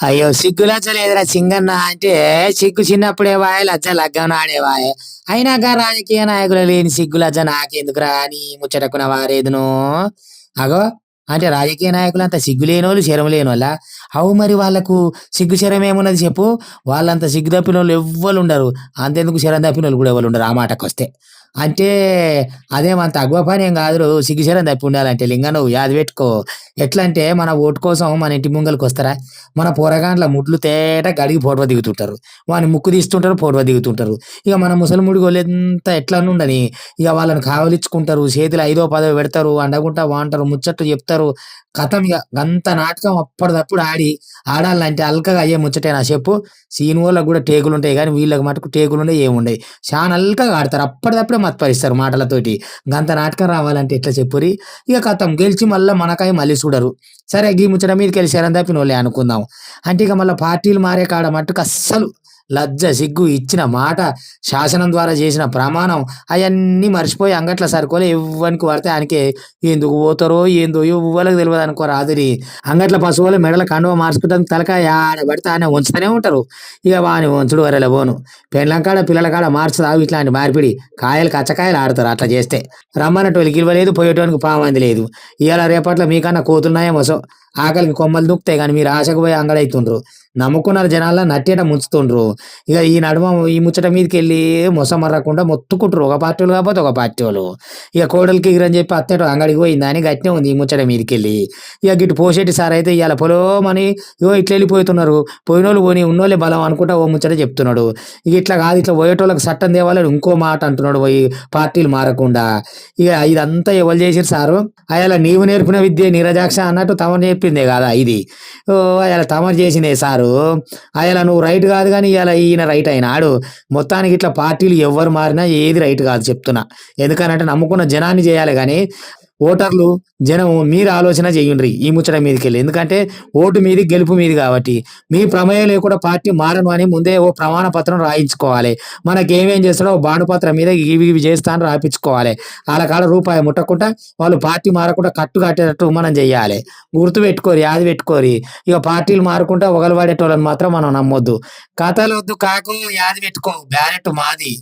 అయ్యో సిగ్గు లజ్జ లేదురా సింగన్న అంటే సిగ్గు చిన్నప్పుడే వాయే లజ్జ లగ్గం నాడేవాయే అయినాక రాజకీయ నాయకులు లేని సిగ్గు లజ్జ నాకెందుకురా అని ముచ్చటకున వారేదును అగో అంటే రాజకీయ నాయకులు అంత సిగ్గు లేనోళ్ళు శరం లేనోళ్ళ అవు మరి వాళ్ళకు సిగ్గు శరం ఏమున్నది చెప్పు వాళ్ళంత సిగ్గు తప్పిన వాళ్ళు ఎవ్వరు ఉండరు అంతెందుకు శరం తప్పిన వాళ్ళు కూడా ఎవరు ఉండరు ఆ మాటకు వస్తే అంటే అదేమంత అగవ పని ఏం కాదు సిగ్గుశరం తప్పి ఉండాలంటే లింగ నువ్వు యాది పెట్టుకో ఎట్లా అంటే మన ఓటు కోసం మన ఇంటి ముంగలికి వస్తారా మన పోరగాండ్ల ముడ్లు తేట గడిగి ఫోటో దిగుతుంటారు వాని ముక్కు తీస్తుంటారు ఫోటో దిగుతుంటారు ఇక మన ముసలిముడి గొల్లెంత ఎట్లా ఉండని ఇక వాళ్ళని కావలించుకుంటారు చేతులు ఐదో పదో పెడతారు అండగుంటా వాంటారు ముచ్చట్లు చెప్తారు కథం ఇక అంత నాటకం అప్పటిదప్పుడు ఆడాలంటే అల్కగా అయ్యే ముచ్చటేనా చెప్పు సీన్ వాళ్ళకి కూడా టేకులు ఉంటాయి కానీ వీళ్ళకి మటుకు టేకులు ఉండే ఏముండయి చాలా అల్కగా ఆడతారు అప్పటిదప్పుడే మత్పరిస్తారు మాటలతోటి గంత నాటకం రావాలంటే ఎట్లా చెప్పురి ఇక కథం గెలిచి మళ్ళీ మనకాయ మళ్ళీ చూడరు సరే గీ ముచ్చట మీదకి వెళ్ళి శరం తప్పిన వాళ్ళే అనుకుందాం అంటే ఇక మళ్ళీ పార్టీలు మారే కాడ మట్టుకు అస్సలు లజ్జ సిగ్గు ఇచ్చిన మాట శాసనం ద్వారా చేసిన ప్రమాణం అవన్నీ మర్చిపోయి అంగట్ల సరుకోలే ఎవ్వనికి పడితే ఆయనకే ఎందుకు పోతారో ఏందో ఎవ్వరికి తెలియదు అనుకో రాదురి అంగట్ల పశువులు మెడల కండువ మార్చుకుంటానికి తలకాయ ఆడ పడితే ఆయన ఉంచుతూనే ఉంటారు ఇక వాని ఉంచుడు వరలే పోను పెండ్లం కాడ పిల్లల కాడ మార్చుతావు ఇట్లాంటి మార్పిడి కాయలు కచ్చకాయలు ఆడతారు అట్లా చేస్తే రమ్మన్నటోళ్ళకి ఇవ్వలేదు పోయేటోనికి పామంది లేదు ఇవాళ రేపట్లో మీకన్నా కోతున్నాయే మొసం ఆకలికి కొమ్మలు దుక్కుతాయి కానీ మీరు ఆశకు పోయి అంగడైతుండ్రు నమ్ముకున్నారు జనాల్లో నట్టేట ముంచుతుండ్రు ఇక ఈ నడుమ ఈ ముచ్చట మీదకి వెళ్ళి మొసమర్రకుండా మొత్తుకుంటారు ఒక పార్టీ వాళ్ళు కాకపోతే ఒక పార్టీ వాళ్ళు ఇక కోడలికి ఎగిరని చెప్పి అత్తేటో అంగడికి పోయింది అని గట్టినే ఉంది ఈ ముచ్చట మీదకి వెళ్ళి ఇక గిట్టు పోసేటి సార్ అయితే ఇవాళ పొలోమని ఇగో ఇట్లా వెళ్ళిపోతున్నారు పోయినోళ్ళు పోని ఉన్నోళ్ళే బలం అనుకుంటా ఓ ముచ్చట చెప్తున్నాడు ఇక ఇట్లా కాదు ఇట్లా పోయేటోళ్ళకి చట్టం తేవాలని ఇంకో మాట అంటున్నాడు పోయి పార్టీలు మారకుండా ఇక ఇదంతా ఎవరు చేసారు సారు అయాల నీవు నేర్పిన విద్య నీరజాక్ష అన్నట్టు తమరు చెప్పిందే కదా ఇది అయాల తమరు చేసిందే సారు అయాల నువ్వు రైట్ కాదు కానీ ఇలా ఈయన రైట్ అయినాడు మొత్తానికి ఇట్లా పార్టీలు ఎవరు మారినా ఏది రైట్ కాదు చెప్తున్నా ఎందుకనంటే నమ్ముకున్న జనాన్ని చేయాలి కానీ ఓటర్లు జనం మీరు ఆలోచన చేయండి ఈ ముచ్చట మీదకి వెళ్ళి ఎందుకంటే ఓటు మీది గెలుపు మీది కాబట్టి మీ ప్రమేయం లేకుండా పార్టీ మారను అని ముందే ఓ ప్రమాణ పత్రం రాయించుకోవాలి మనకేమేం చేస్తాడో ఓ బాణపత్రం మీద ఇవి చేస్తాను రాయించుకోవాలి వాళ్ళ కాడ రూపాయి ముట్టకుండా వాళ్ళు పార్టీ మారకుండా కట్టు కట్టేటట్టు మనం చెయ్యాలి గుర్తు పెట్టుకోరి యాది పెట్టుకోరి ఇక పార్టీలు మారకుండా ఒగలు పడేటోళ్ళని మాత్రం మనం నమ్మొద్దు కథలు వద్దు కాకు యాది పెట్టుకో బ్యాలెట్ మాది